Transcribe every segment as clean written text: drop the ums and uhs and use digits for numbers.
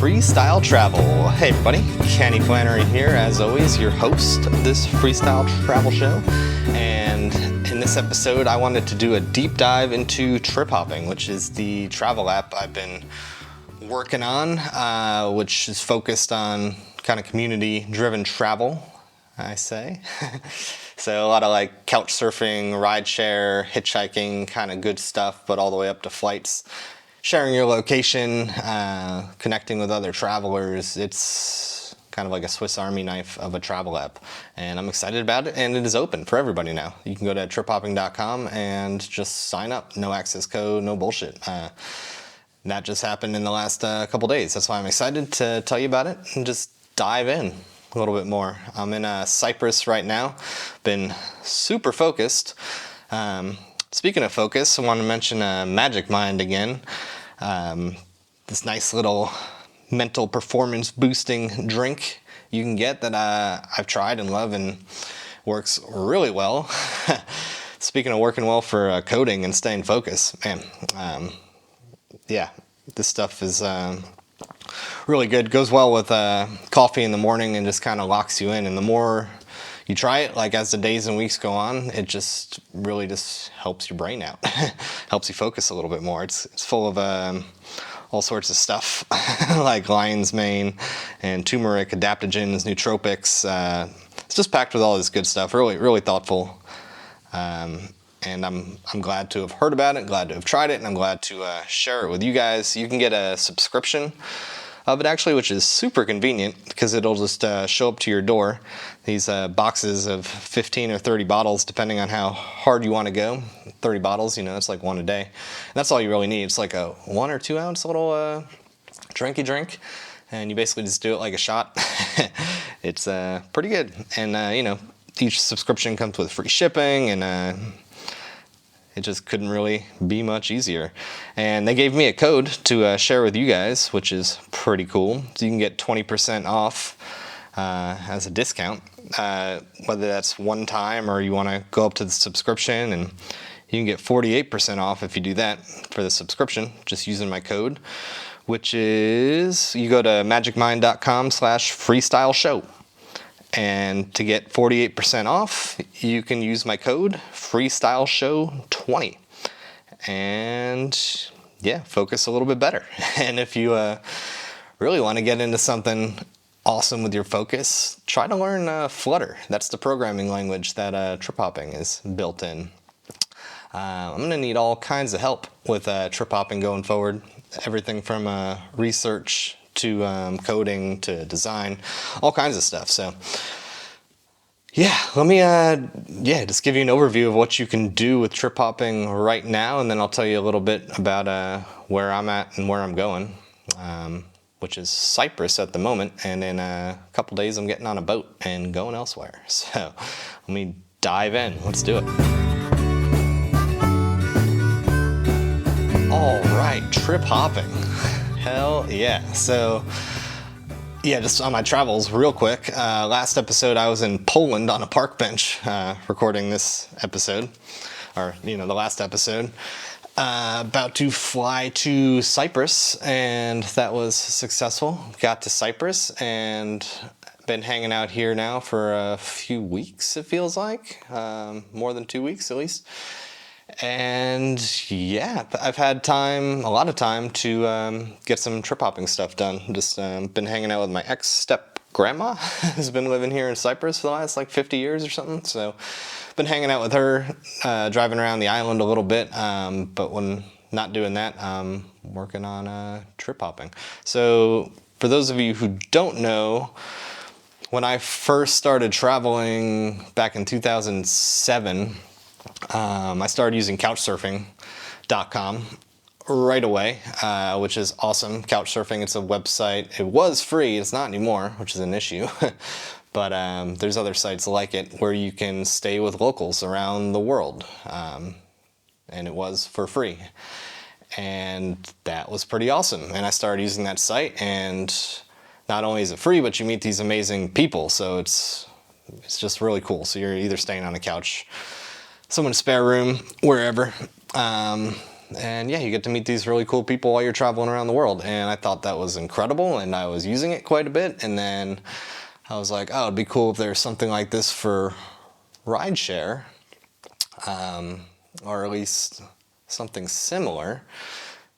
freestyle travel. Hey everybody, Flannery here, as always, your host of this freestyle travel show. And in this episode, I wanted to do a deep dive into trip hopping, which is the travel app I've been working on, which is focused on kind of community-driven travel, I say. So a lot of like couch surfing, rideshare, hitchhiking, kind of good stuff, but all the way up to flights. Sharing your location, connecting with other travelers. It's kind of like a Swiss Army knife of a travel app. And I'm excited about it, and it is open for everybody now. You can go to triphopping.com and just sign up. No access code, no bullshit. That just happened in the last couple days. That's why I'm excited to tell you about it and just dive in a little bit more. I'm in Cyprus right now. Been super focused. Speaking of focus, I want to mention Magic Mind again. This nice little mental performance boosting drink you can get that I've tried and love and works really well. Speaking of working well for coding and staying focused, man, yeah, this stuff is really good. Goes well with coffee in the morning and just kind of locks you in. And the more you try it, like as the days and weeks go on, it just really just helps your brain out. Helps you focus a little bit more. It's full of all sorts of stuff like lion's mane and turmeric, adaptogens, nootropics. It's just packed with all this good stuff. Really thoughtful. And I'm glad to have heard about it, glad to have tried it, and I'm glad to share it with you guys. You can get a subscription of it actually, which is super convenient because it'll just show up to your door. These boxes of 15 or 30 bottles, depending on how hard you want to go. 30 bottles, you know, it's like one a day. And that's all you really need. It's like a 1 or 2 ounce little drinky drink, and you basically just do it like a shot. It's pretty good. And, you know, each subscription comes with free shipping, and it just couldn't really be much easier. And they gave me a code to share with you guys, which is pretty cool. So you can get 20% off as a discount, whether that's one time or you want to go up to the subscription, and you can get 48% off if you do that for the subscription, just using my code, which is, you go to magicmind.com/freestyle show. And to get 48% off, you can use my code FreestyleShow20. And yeah, focus a little bit better. And if you really want to get into something awesome with your focus, try to learn Flutter. That's the programming language that trip hopping is built in. I'm going to need all kinds of help with trip hopping going forward. Everything from research to coding to design, all kinds of stuff. So yeah, let me just give you an overview of what you can do with trip hopping right now, and then I'll tell you a little bit about where I'm at and where I'm going, which is Cyprus at the moment, and in a couple days I'm getting on a boat and going elsewhere. So let me dive in. Let's do it. All right, trip hopping. Hell yeah. So yeah, just on my travels real quick. Last episode I was in Poland on a park bench recording this episode, or you know, the last episode. About to fly to Cyprus, and that was successful. Got to Cyprus and been hanging out here now for a few weeks, it feels like. More than 2 weeks at least. And yeah, I've had a lot of time to get some trip hopping stuff done. Just been hanging out with my ex-step-grandma, who's been living here in Cyprus for the last like 50 years or something. So been hanging out with her, driving around the island a little bit. But when not doing that, I'm working on trip hopping. So for those of you who don't know, when I first started traveling back in 2007, I started using couchsurfing.com right away, which is awesome. Couchsurfing, it's a website. It was free. It's not anymore, which is an issue. But there's other sites like it where you can stay with locals around the world. And it was for free. And that was pretty awesome. And I started using that site, and not only is it free, but you meet these amazing people. So it's just really cool. So you're either staying on a couch, someone's spare room, wherever. And yeah, you get to meet these really cool people while you're traveling around the world. And I thought that was incredible, and I was using it quite a bit. And then I was like, oh, it'd be cool if there's something like this for rideshare, or at least something similar,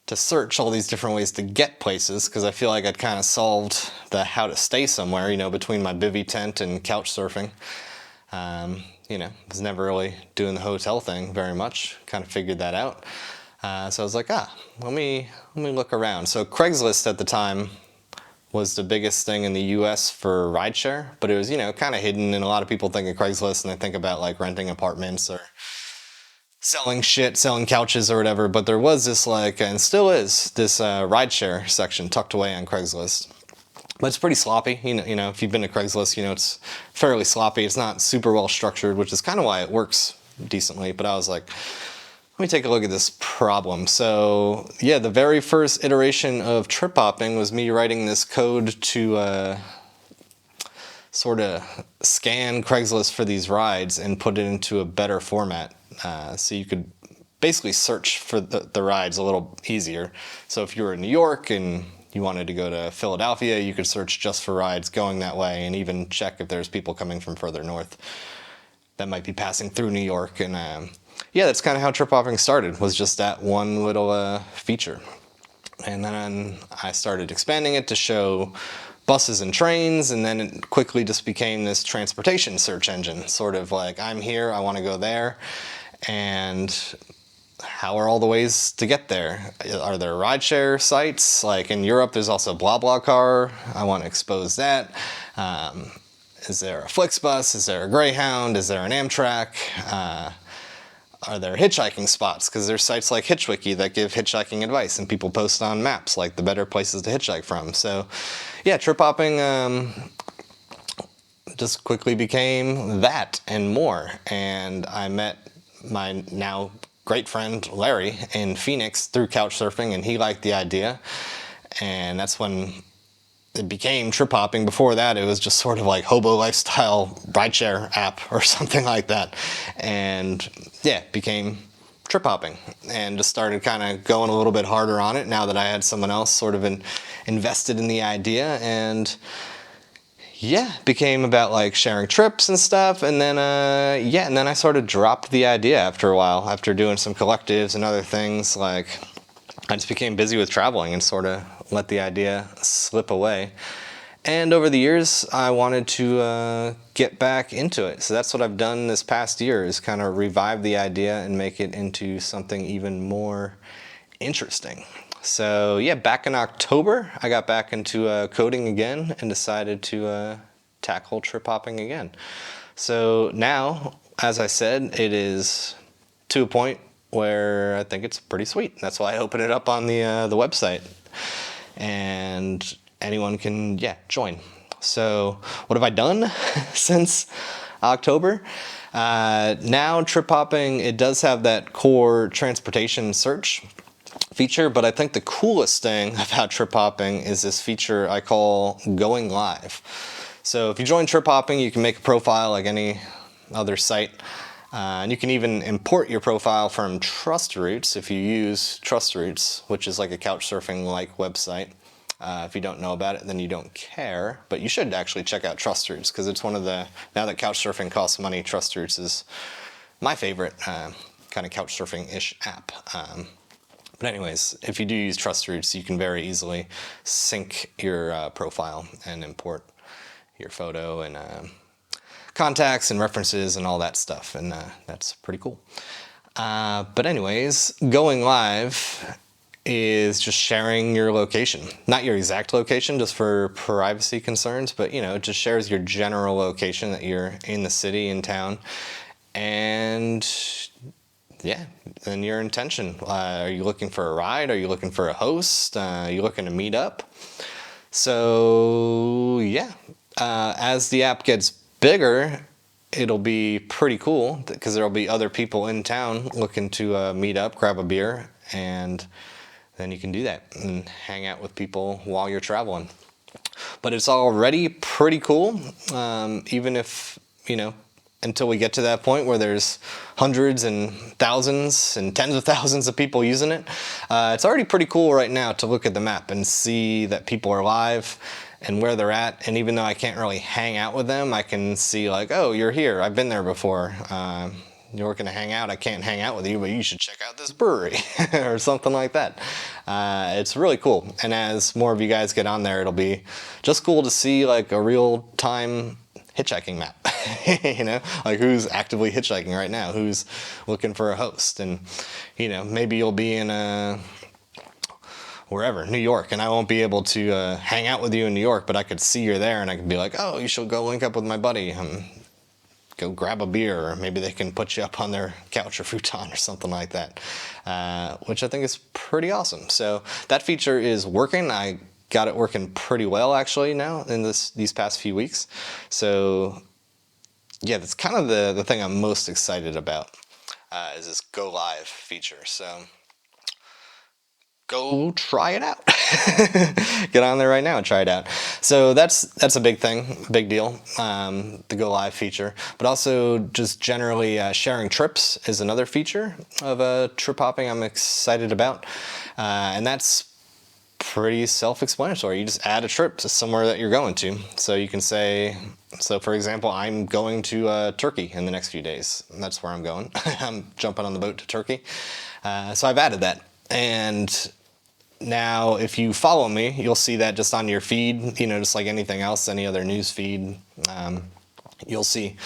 to search all these different ways to get places, because I feel like I'd kind of solved the how to stay somewhere, between my bivy tent and couch surfing. Was never really doing the hotel thing very much, kind of figured that out. So I was like, let me look around. So Craigslist at the time was the biggest thing in the US for rideshare, but it was, kind of hidden, and a lot of people think of Craigslist and they think about like renting apartments or selling couches or whatever, but there was this and still is, this rideshare section tucked away on Craigslist. But it's pretty sloppy. If you've been to Craigslist, it's fairly sloppy. It's not super well structured, which is kind of why it works decently. But I was like, let me take a look at this problem. So yeah, the very first iteration of trip hopping was me writing this code to sort of scan Craigslist for these rides and put it into a better format. So you could basically search for the rides a little easier. So if you were in New York and you wanted to go to Philadelphia, you could search just for rides going that way, and even check if there's people coming from further north that might be passing through New York. And yeah, that's kind of how trip hopping started, was just that one little feature. And then I started expanding it to show buses and trains, and then it quickly just became this transportation search engine, sort of like, I'm here, I want to go there, and how are all the ways to get there? Are there rideshare sites? Like in Europe, there's also BlaBlaCar. I want to expose that. Is there a Flixbus? Is there a Greyhound? Is there an Amtrak? Are there hitchhiking spots? Because there's sites like HitchWiki that give hitchhiking advice, and people post on maps like the better places to hitchhike from. So yeah, trip hopping just quickly became that and more. And I met my now great friend Larry in Phoenix through couchsurfing, and he liked the idea, and that's when it became trip hopping. Before that, it was just sort of like hobo lifestyle rideshare app or something like that, and yeah, it became trip hopping, and just started kind of going a little bit harder on it now that I had someone else sort of invested in the idea. And yeah, it became about like sharing trips and stuff, and then and then I sort of dropped the idea after a while, after doing some collectives and other things. Like, I just became busy with traveling and sort of let the idea slip away. And over the years, I wanted to get back into it. So that's what I've done this past year, is kind of revive the idea and make it into something even more interesting. So yeah, back in October, I got back into coding again and decided to tackle trip hopping again. So now, as I said, it is to a point where I think it's pretty sweet. That's why I opened it up on the website, and anyone can join. So what have I done since October? Now trip hopping, it does have that core transportation search feature, but I think the coolest thing about trip hopping is this feature I call going live. So if you join trip hopping, you can make a profile like any other site, and you can even import your profile from TrustRoutes if you use TrustRoutes, which is like a couch surfing like website. If you don't know about it, then you don't care, but you should actually check out TrustRoutes, because it's one of the, now that couch surfing costs money, TrustRoutes is my favorite kind of couch surfing-ish app. But anyways, if you do use TrustRoutes, you can very easily sync your profile and import your photo and contacts and references and all that stuff, and that's pretty cool. But anyways, going live is just sharing your location. Not your exact location, just for privacy concerns, but it just shares your general location, that you're in the city, in town, and yeah, and your intention. Are you looking for a ride? Are you looking for a host? Are you looking to meet up? So yeah, as the app gets bigger, it'll be pretty cool, because there'll be other people in town looking to meet up, grab a beer, and then you can do that and hang out with people while you're traveling. But it's already pretty cool, even if, until we get to that point where there's hundreds and thousands and tens of thousands of people using it. It's already pretty cool right now to look at the map and see that people are live and where they're at. And even though I can't really hang out with them, I can see like, oh, you're here. I've been there before. You're looking to hang out. I can't hang out with you, but you should check out this brewery or something like that. It's really cool. And as more of you guys get on there, it'll be just cool to see like a real time hitchhiking map. You know, like who's actively hitchhiking right now, who's looking for a host. And, you know, maybe you'll be in wherever, New York, and I won't be able to hang out with you in New York, but I could see you're there and I could be like, oh, you should go link up with my buddy. Go grab a beer, or maybe they can put you up on their couch or futon or something like that, which I think is pretty awesome. So that feature is working. I got it working pretty well actually now in these past few weeks. So yeah, that's kind of the thing I'm most excited about, is this go live feature. So go try it out. Get on there right now and try it out. So that's a big thing, big deal, the go live feature. But also just generally sharing trips is another feature of trip hopping I'm excited about. And that's pretty self-explanatory. You just add a trip to somewhere that you're going to. So you can say, so for example, I'm going to Turkey in the next few days. That's where I'm going. I'm jumping on the boat to Turkey. So I've added that. And now, if you follow me, you'll see that just on your feed, you know, just like anything else, any other news feed, you'll see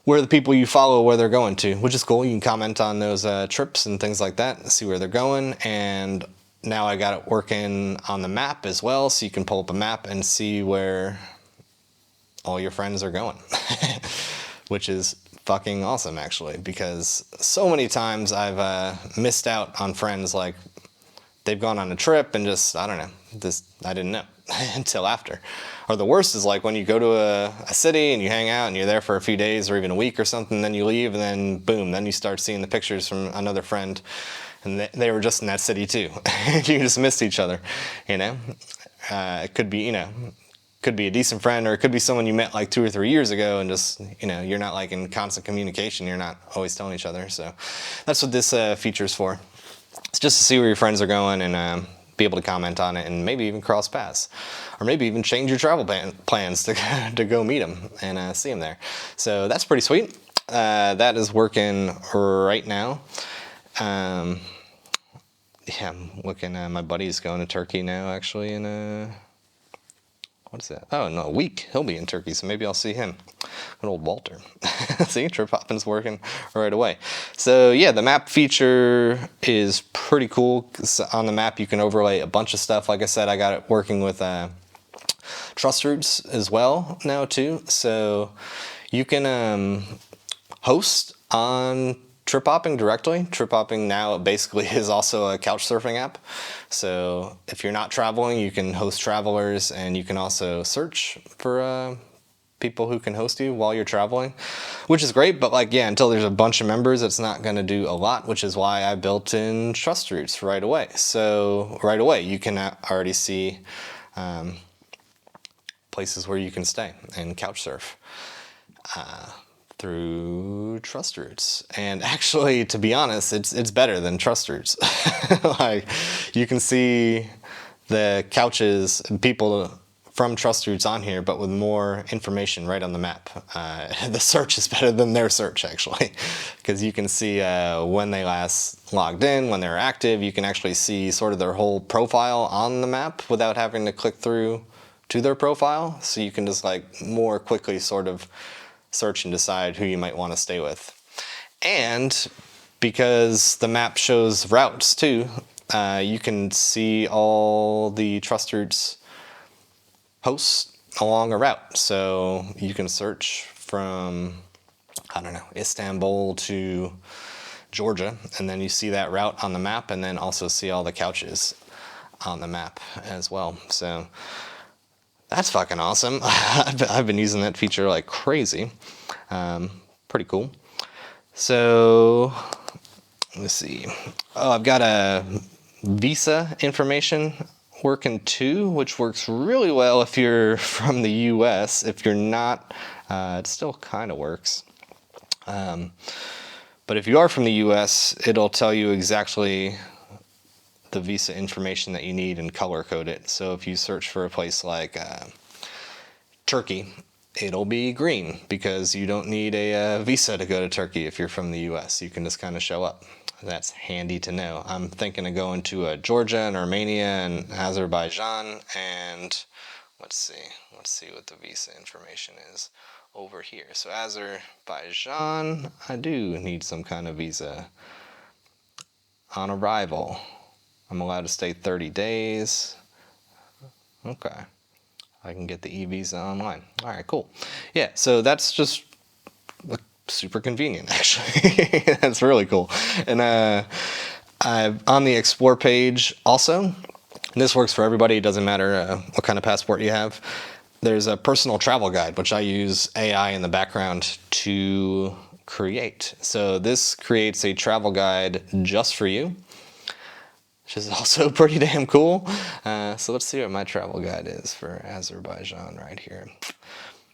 where the people you follow, where they're going to, which is cool. You can comment on those trips and things like that, see where they're going. And now I got it working on the map as well, so you can pull up a map and see where all your friends are going, which is fucking awesome, actually, because so many times I've missed out on friends, like, they've gone on a trip and just, I don't know, I didn't know until after. Or the worst is like when you go to a city and you hang out and you're there for a few days or even a week or something, then you leave and then boom, then you start seeing the pictures from another friend and they were just in that city too. You just missed each other, you know. It could be, you know, could be a decent friend, or it could be someone you met like 2 or 3 years ago and just, you know, you're not like in constant communication, you're not always telling each other. So that's what this feature is for. It's just to see where your friends are going and be able to comment on it and maybe even cross paths. Or maybe even change your travel plans to go meet them and see them there. So that's pretty sweet. That is working right now. Yeah, I'm looking at my buddy's going to Turkey now actually in what is that? Oh, no, a week. He'll be in Turkey, so maybe I'll see him. Good old Walter. See, trip hopping's working right away. So yeah, the map feature is pretty cool. On the map, you can overlay a bunch of stuff. Like I said, I got it working with trust routes as well now too. So you can host on trip hopping directly. Trip hopping now basically is also a couch surfing app. So if you're not traveling, you can host travelers, and you can also search for people who can host you while you're traveling, which is great. But like, yeah, until there's a bunch of members, it's not going to do a lot, which is why I built in trust routes right away. So right away, you can already see places where you can stay and couch surf through trust routes. And actually, to be honest, it's better than trust routes. Like, you can see the couches and people from trust routes on here, but with more information right on the map. The search is better than their search, actually, because you can see when they last logged in, when they're active. You can actually see sort of their whole profile on the map without having to click through to their profile. So you can just like more quickly sort of search and decide who you might want to stay with. And because the map shows routes too, you can see all the trust routes hosts along a route. So you can search from, I don't know, Istanbul to Georgia, and then you see that route on the map, and then also see all the couches on the map as well. So that's fucking awesome. I've been using that feature like crazy. Pretty cool. So let's see. Oh, I've got a visa information working too, which works really well if you're from the US. If you're not, it still kind of works. But if you are from the US, it'll tell you exactly the visa information that you need and color code it. So if you search for a place like Turkey, it'll be green because you don't need a visa to go to Turkey if you're from the US. You can just kind of show up. That's handy to know. I'm thinking of going to Georgia and Armenia and Azerbaijan, and let's see what the visa information is over here. So Azerbaijan, I do need some kind of visa. On arrival, I'm allowed to stay 30 days. Okay. I can get the e-visa online. All right, cool. Yeah, so that's just super convenient, actually. That's really cool. And on the Explore page also, and this works for everybody, it doesn't matter what kind of passport you have, there's a personal travel guide, which I use AI in the background to create. So this creates a travel guide just for you, which is also pretty damn cool. So let's see what my travel guide is for Azerbaijan right here.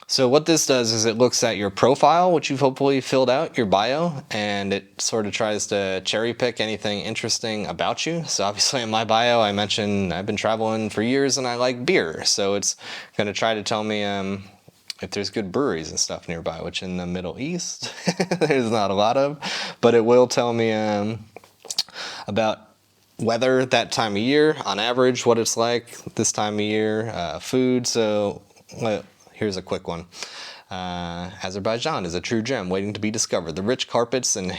So what this does is it looks at your profile, which you've hopefully filled out, your bio, and it sort of tries to cherry pick anything interesting about you. So obviously in my bio, I mentioned I've been traveling for years and I like beer. So it's going to try to tell me if there's good breweries and stuff nearby, which in the Middle East, there's not a lot of, but it will tell me about weather that time of year, on average, what it's like this time of year, food. So here's a quick one. Azerbaijan is a true gem waiting to be discovered. The rich carpets and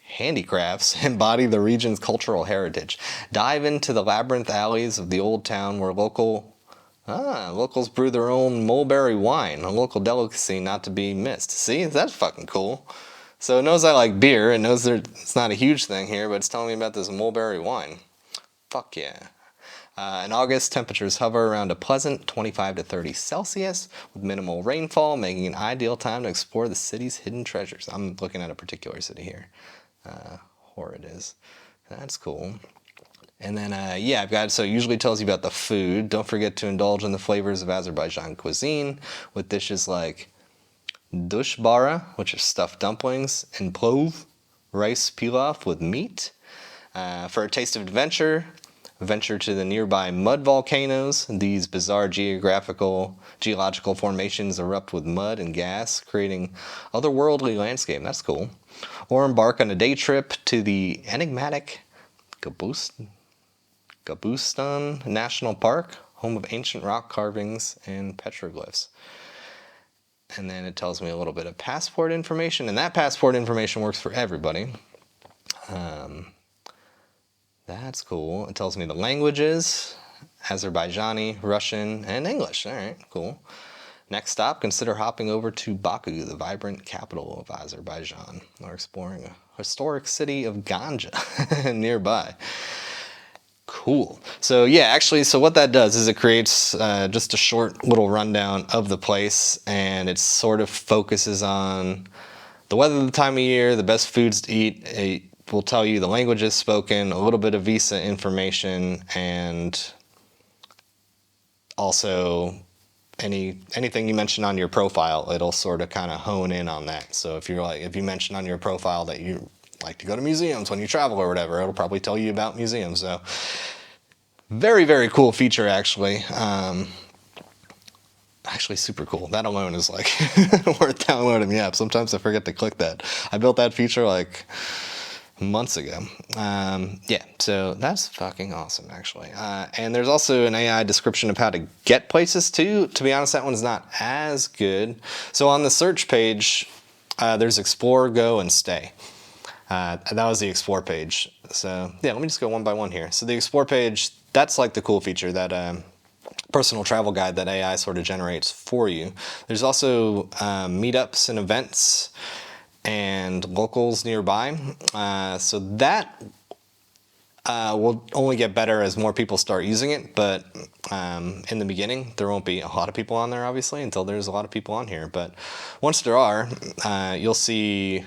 handicrafts embody the region's cultural heritage. Dive into the labyrinth alleys of the old town where locals brew their own mulberry wine, a local delicacy not to be missed. See, that's fucking cool. So it knows I like beer. It knows it's not a huge thing here, but it's telling me about this mulberry wine. Fuck yeah. In August, temperatures hover around a pleasant 25 to 30 Celsius with minimal rainfall, making an ideal time to explore the city's hidden treasures. I'm looking at a particular city here. Horrid is. That's cool. And then, I've got, so it usually tells you about the food. Don't forget to indulge in the flavors of Azerbaijan cuisine with dishes like dushbara, which are stuffed dumplings, and plov, rice pilaf with meat. For a taste of adventure, venture to the nearby mud volcanoes. These bizarre geological formations erupt with mud and gas, creating otherworldly landscape. That's cool. Or embark on a day trip to the enigmatic Gabustan National Park, home of ancient rock carvings and petroglyphs. And then it tells me a little bit of passport information, and that passport information works for everybody. That's cool. It tells me the languages, Azerbaijani, Russian, and English. All right, cool. Next stop, consider hopping over to Baku, the vibrant capital of Azerbaijan, or exploring a historic city of Ganja nearby. Cool. So so what that does is it creates just a short little rundown of the place, and it sort of focuses on the weather, the time of year, the best foods to eat. It will tell you the languages spoken, a little bit of visa information, and also anything you mention on your profile, it'll sort of kind of hone in on that. So if you mention on your profile that you like to go to museums when you travel or whatever, it'll probably tell you about museums. So very, very cool feature, actually. Actually super cool. That alone is like worth downloading the app. Sometimes I forget to click that. I built that feature like months ago. So that's fucking awesome, actually. And there's also an AI description of how to get places too. To be honest, that one's not as good. So on the search page, there's Explore, Go, and Stay. That was the Explore page. So let me just go one by one here. So the Explore page, that's like the cool feature, that personal travel guide that AI sort of generates for you. There's also meetups and events and locals nearby. So that will only get better as more people start using it, but in the beginning there won't be a lot of people on there, obviously, until there's a lot of people on here. But once there are, you'll see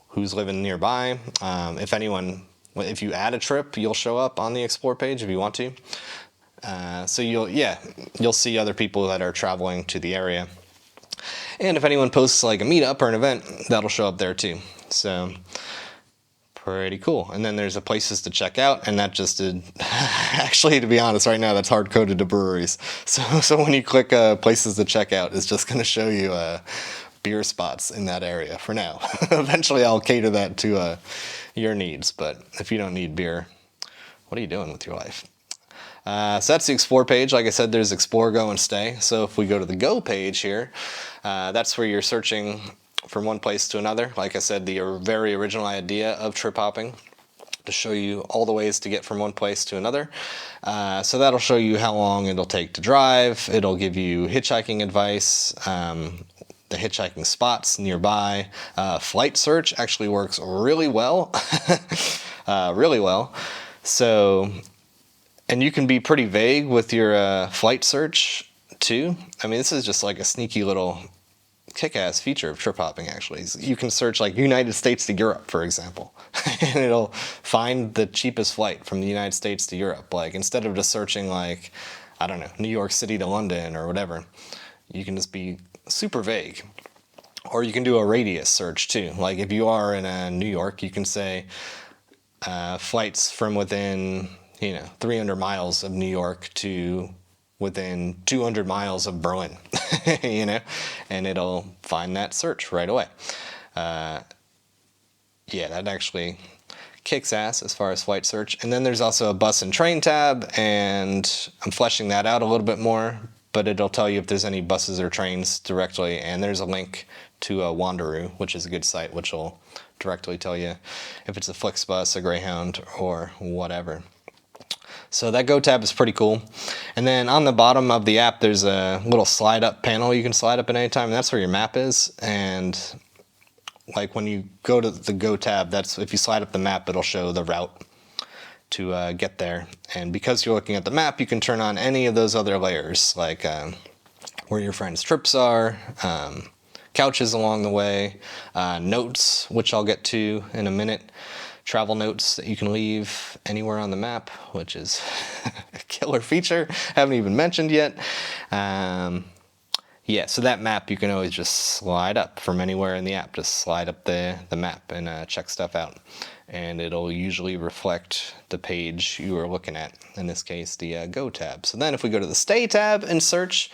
who's living nearby. If you add a trip, you'll show up on the Explore page if you want to. So you'll see other people that are traveling to the area. And if anyone posts like a meetup or an event, that'll show up there too. So pretty cool. And then there's a places to check out, and that just did, actually, to be honest, right now that's hard coded to breweries. So when you click places to check out, it's just going to show you beer spots in that area for now. Eventually I'll cater that to your needs, but if you don't need beer, what are you doing with your life? So that's the explore page. Like I said, there's explore, go, and stay. So if we go to the go page here, that's where you're searching from one place to another. Like I said, the very original idea of trip hopping, to show you all the ways to get from one place to another. So that'll show you how long it'll take to drive. It'll give you hitchhiking advice, the hitchhiking spots nearby. Flight search actually works really well, really well. So, and you can be pretty vague with your flight search too. I mean, this is just like a sneaky little kick-ass feature of trip hopping. Actually, you can search like United States to Europe, for example, and it'll find the cheapest flight from the United States to Europe. Like, instead of just searching like, I don't know, New York City to London or whatever, you can just be super vague. Or you can do a radius search too. Like if you are in New York, you can say flights from within 300 miles of New York to within 200 miles of Berlin, and it'll find that search right away. Yeah, that actually kicks ass as far as flight search. And then there's also a bus and train tab, and I'm fleshing that out a little bit more, but it'll tell you if there's any buses or trains directly, and there's a link to Wanderoo, which is a good site, which will directly tell you if it's a Flixbus, a Greyhound, or whatever. So that Go tab is pretty cool. And then on the bottom of the app, there's a little slide up panel you can slide up at any time, and that's where your map is. And like when you go to the Go tab, that's if you slide up the map, it'll show the route to get there. And because you're looking at the map, you can turn on any of those other layers, like where your friends' trips are, couches along the way, notes, which I'll get to in a minute. Travel notes that you can leave anywhere on the map, which is a killer feature. Haven't even mentioned yet. Yeah, so that map you can always just slide up from anywhere in the app. Just slide up the map and check stuff out. And it'll usually reflect the page you are looking at, in this case, the Go tab. So then if we go to the Stay tab and search,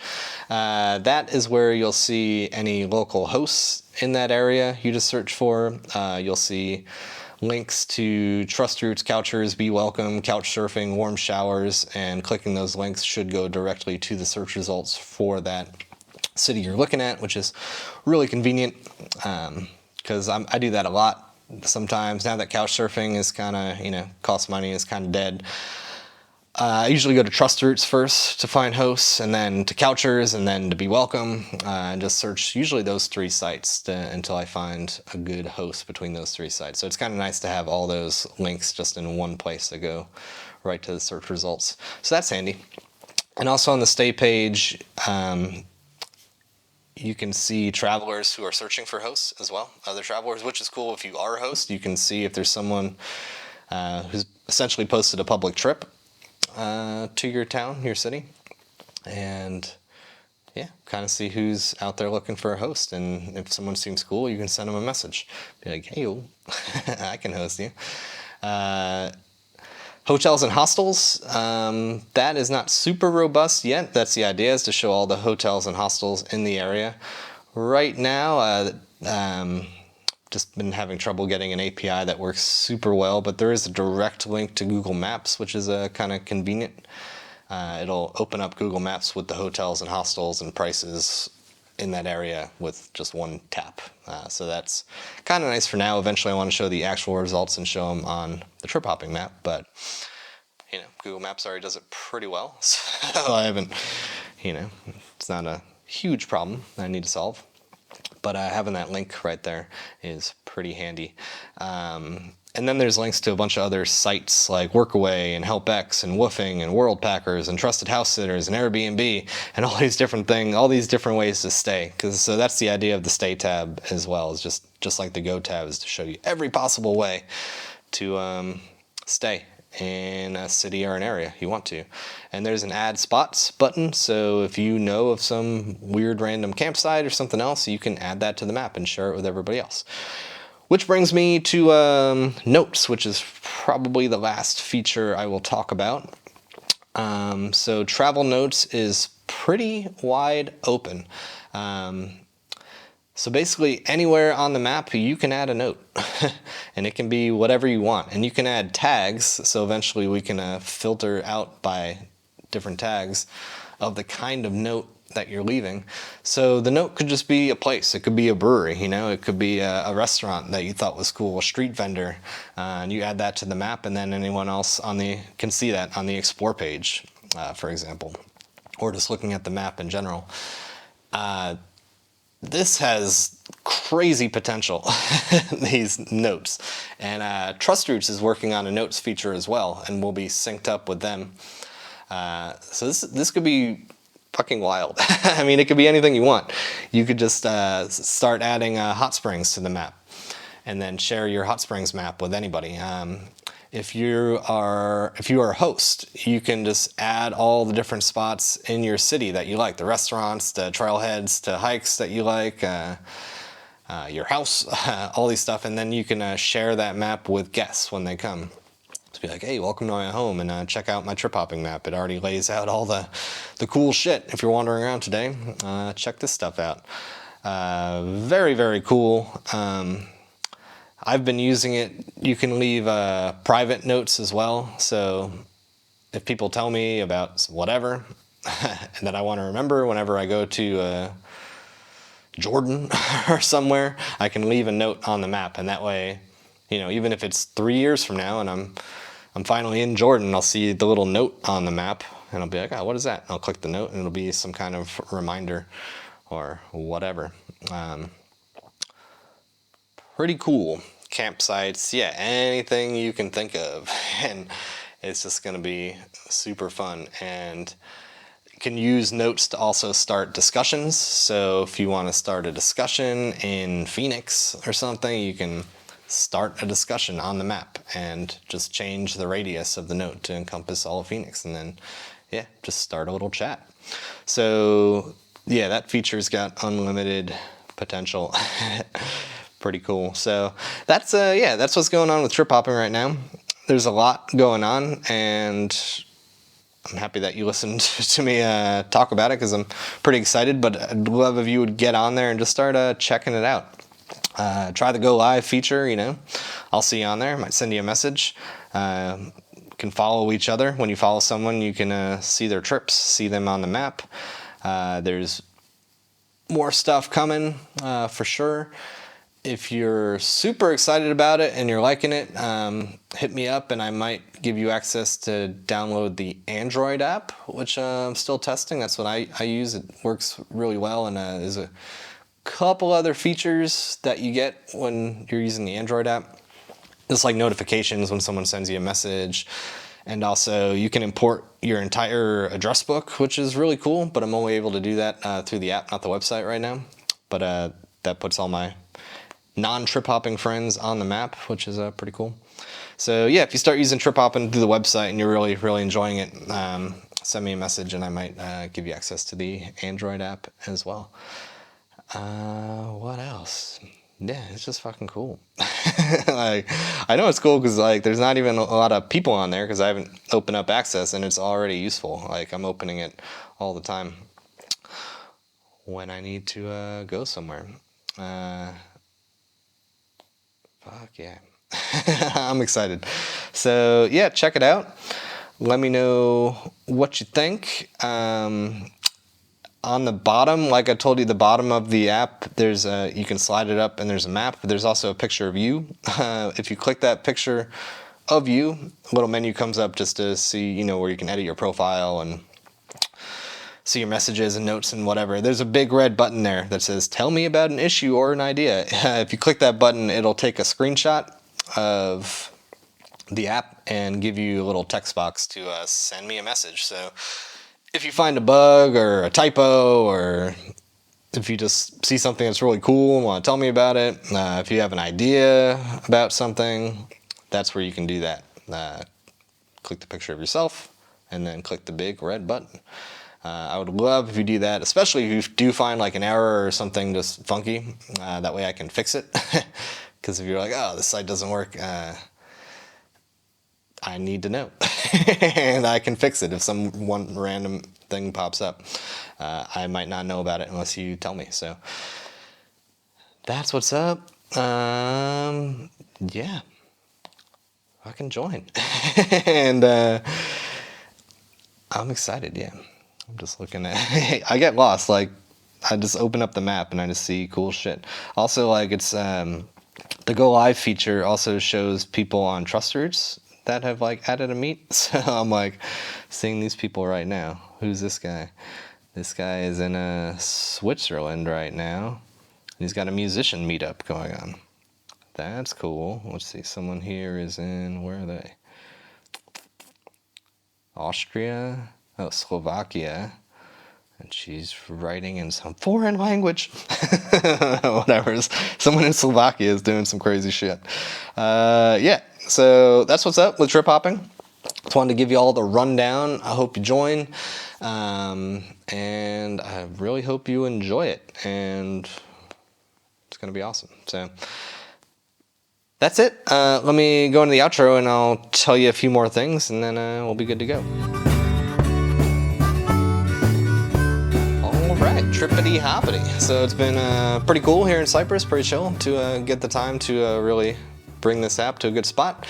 that is where you'll see any local hosts in that area you just search for. You'll see links to Trust Routes, Couchers, Be Welcome, Couch Surfing, Warm Showers, and clicking those links should go directly to the search results for that city you're looking at, which is really convenient because I do that a lot sometimes. Now that couch surfing is kind of, costs money, is kind of dead. I usually go to Trust Routes first to find hosts, and then to Couchers, and then to Be Welcome, and just search usually those three sites until I find a good host between those three sites. So it's kind of nice to have all those links just in one place to go right to the search results. So that's handy. And also on the Stay page, you can see travelers who are searching for hosts as well, other travelers, which is cool. If you are a host, you can see if there's someone who's essentially posted a public trip to your town, your city, and yeah, kind of see who's out there looking for a host. And if someone seems cool, you can send them a message. Be like, hey, I can host you. Hotels and hostels, that is not super robust yet. That's the idea, is to show all the hotels and hostels in the area. Right now, just been having trouble getting an API that works super well, but there is a direct link to Google Maps, which is kind of convenient. It'll open up Google Maps with the hotels and hostels and prices in that area with just one tap. So that's kind of nice for now. Eventually I want to show the actual results and show them on the trip hopping map, but Google Maps already does it pretty well. So I haven't, it's not a huge problem that I need to solve. But having that link right there is pretty handy. And then there's links to a bunch of other sites like Workaway and HelpX and Woofing and Worldpackers and Trusted House Sitters and Airbnb and all these different things, all these different ways to stay. So that's the idea of the Stay tab as well, is just like the Go tab, is to show you every possible way to stay in a city or an area you want to. And there's an add spots button, so if you know of some weird random campsite or something else, you can add that to the map and share it with everybody else. Which brings me to notes, which is probably the last feature I will talk about. So travel notes is pretty wide open. So basically anywhere on the map you can add a note and it can be whatever you want, and you can add tags, so eventually we can filter out by different tags of the kind of note that you're leaving. So the note could just be a place. It could be a brewery, you know, it could be a restaurant that you thought was cool, a street vendor, and you add that to the map, and then anyone else can see that on the explore page, for example, or just looking at the map in general. This has crazy potential, these notes. And Trust Routes is working on a notes feature as well, and we'll be synced up with them. So this could be fucking wild. I mean, it could be anything you want. You could just start adding hot springs to the map, and then share your hot springs map with anybody. If you are a host, you can just add all the different spots in your city that you like, the restaurants, the trailheads, to hikes that you like, your house, all these stuff, and then you can share that map with guests when they come. To be like, hey, welcome to my home, and check out my trip hopping map. It already lays out all the cool shit. If you're wandering around today, check this stuff out. Very, very cool. I've been using it. You can leave private notes as well. So if people tell me about whatever and that I want to remember whenever I go to Jordan or somewhere, I can leave a note on the map. And that way, you know, even if it's 3 years from now and I'm finally in Jordan, I'll see the little note on the map and I'll be like, oh, what is that? And I'll click the note and it'll be some kind of reminder or whatever. Pretty cool. Campsites, yeah, anything you can think of, and it's just going to be super fun. And you can use notes to also start discussions. So if you want to start a discussion in Phoenix or something, you can start a discussion on the map and just change the radius of the note to encompass all of Phoenix, and then yeah, just start a little chat. So yeah, that feature's got unlimited potential. Pretty cool. So that's what's going on with trip hopping right now. There's a lot going on, and I'm happy that you listened to me talk about it, because I'm pretty excited. But I'd love if you would get on there and just start checking it out. Try the go live feature. You know, I'll see you on there. I might send you a message. Can follow each other. When you follow someone, you can see their trips, see them on the map. There's more stuff coming for sure. If you're super excited about it and you're liking it, hit me up and I might give you access to download the Android app, which I'm still testing. That's what I use. It works really well, and there's a couple other features that you get when you're using the Android app. Just like notifications when someone sends you a message. And also you can import your entire address book, which is really cool, but I'm only able to do that through the app, not the website right now. But that puts all my non-trip hopping friends on the map, which is pretty cool. So yeah, if you start using trip hopping through the website and you're really, really enjoying it, send me a message and I might give you access to the Android app as well. What else? Yeah, it's just fucking cool. Like, I know it's cool because like there's not even a lot of people on there because I haven't opened up access, and it's already useful. Like, I'm opening it all the time when I need to go somewhere. Fuck yeah. I'm excited. So yeah, check it out. Let me know what you think. On the bottom, like I told you, the bottom of the app, there's you can slide it up and there's a map, but there's also a picture of you. If you click that picture of you, a little menu comes up just to see, you know, where you can edit your profile and see your messages and notes and whatever. There's a big red button there that says, tell me about an issue or an idea. If you click that button, it'll take a screenshot of the app and give you a little text box to send me a message. So if you find a bug or a typo, or if you just see something that's really cool and want to tell me about it, if you have an idea about something, that's where you can do that. click the picture of yourself, and then click the big red button. I would love if you do that, especially if you do find like an error or something just funky. That way I can fix it. Because if you're like, oh, this site doesn't work, I need to know. And I can fix it if one random thing pops up. I might not know about it unless you tell me. So that's what's up. Yeah. Fucking join. And I'm excited, yeah. I'm just looking at I get lost, like I just open up the map and I just see cool shit. Also, like, it's the go live feature also shows people on trust routes that have like added a meet. So I'm like seeing these people right now. Who's this guy? This guy is in Switzerland right now. He's got a musician meetup going on. That's cool. Let's see, someone here is in, where are they? Austria, Slovakia, and she's writing in some foreign language. Whatever. Someone in Slovakia is doing some crazy shit. Yeah, so that's what's up with trip hopping. Just wanted to give you all the rundown. I hope you join, and I really hope you enjoy it, and it's going to be awesome. So that's it. Let me go into the outro and I'll tell you a few more things, and then we'll be good to go. Alright, trippity hoppity. So it's been pretty cool here in Cyprus, pretty chill to get the time to really bring this app to a good spot.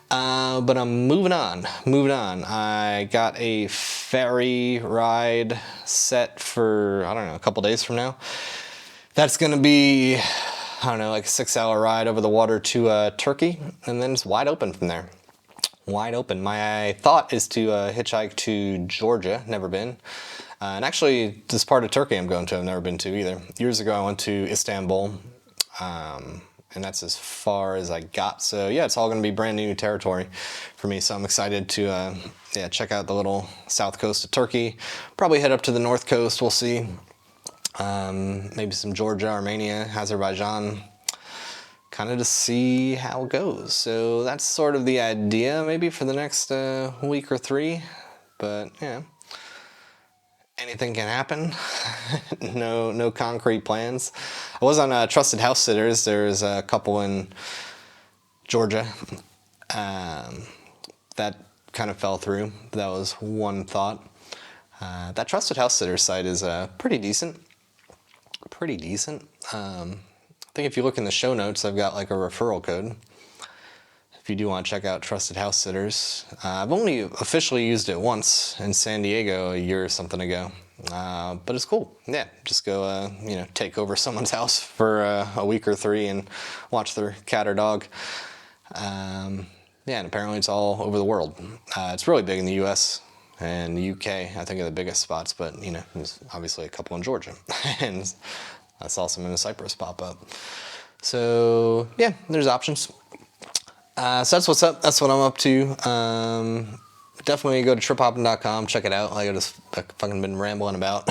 But I'm moving on. I got a ferry ride set for, I don't know, a couple days from now. That's going to be, I don't know, like a 6-hour ride over the water to Turkey, and then it's wide open from there. Wide open. My thought is to hitchhike to Georgia, never been. And actually, this part of Turkey I'm going to, I've never been to either. Years ago I went to Istanbul, and that's as far as I got. So yeah, it's all going to be brand new territory for me. So I'm excited to check out the little south coast of Turkey. Probably head up to the north coast, we'll see. Maybe some Georgia, Armenia, Azerbaijan, kind of to see how it goes. So that's sort of the idea maybe for the next week or 3, but yeah, anything can happen. No concrete plans. I was on Trusted House Sitters. There's a couple in Georgia that kind of fell through. That was one thought. That Trusted House Sitters site is pretty decent. I think if you look in the show notes, I've got like a referral code if you do want to check out Trusted House Sitters. I've only officially used it once in San Diego a year or something ago, but it's cool. Yeah, just go take over someone's house for a week or 3 and watch their cat or dog. Yeah, and apparently it's all over the world. It's really big in the US and the UK, I think, are the biggest spots, but there's obviously a couple in Georgia. And I saw some in Cyprus pop up. So yeah, there's options. So that's what's up. That's what I'm up to. Definitely go to triphopping.com, check it out. Like I just fucking been rambling about.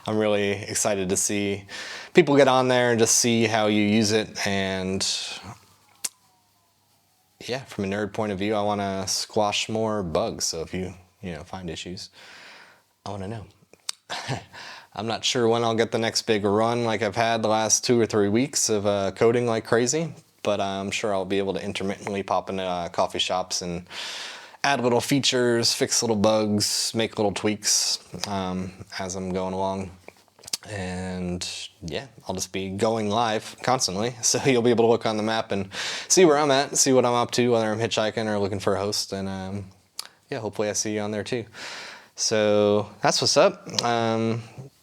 I'm really excited to see people get on there and just see how you use it. And yeah, from a nerd point of view, I want to squash more bugs. So if you find issues, I want to know. I'm not sure when I'll get the next big run like I've had the last 2 or 3 weeks of coding like crazy, but I'm sure I'll be able to intermittently pop into coffee shops and add little features, fix little bugs, make little tweaks as I'm going along. And yeah, I'll just be going live constantly, so you'll be able to look on the map and see where I'm at, see what I'm up to, whether I'm hitchhiking or looking for a host, and yeah, hopefully I see you on there too. So that's what's up.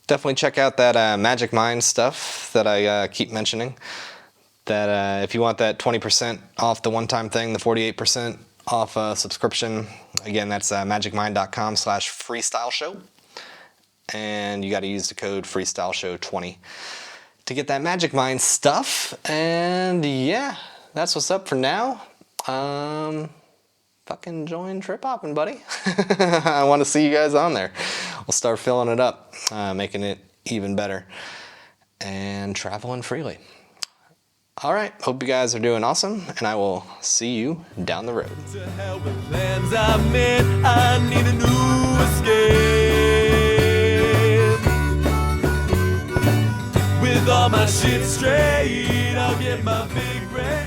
Definitely check out that Magic Mind stuff that I keep mentioning. That if you want that 20% off the one-time thing, the 48% off subscription, again, that's magicmind.com/freestyleshow. And you got to use the code freestyleshow20 to get that Magic Mind stuff. And yeah, that's what's up for now. Fucking join trip hopping, buddy. I want to see you guys on there. We'll start filling it up, making it even better, and traveling freely. All right, hope you guys are doing awesome, and I will see you down the road. To hell with plans I made, I need a new escape. With all my shit straight, I'll get my big brain.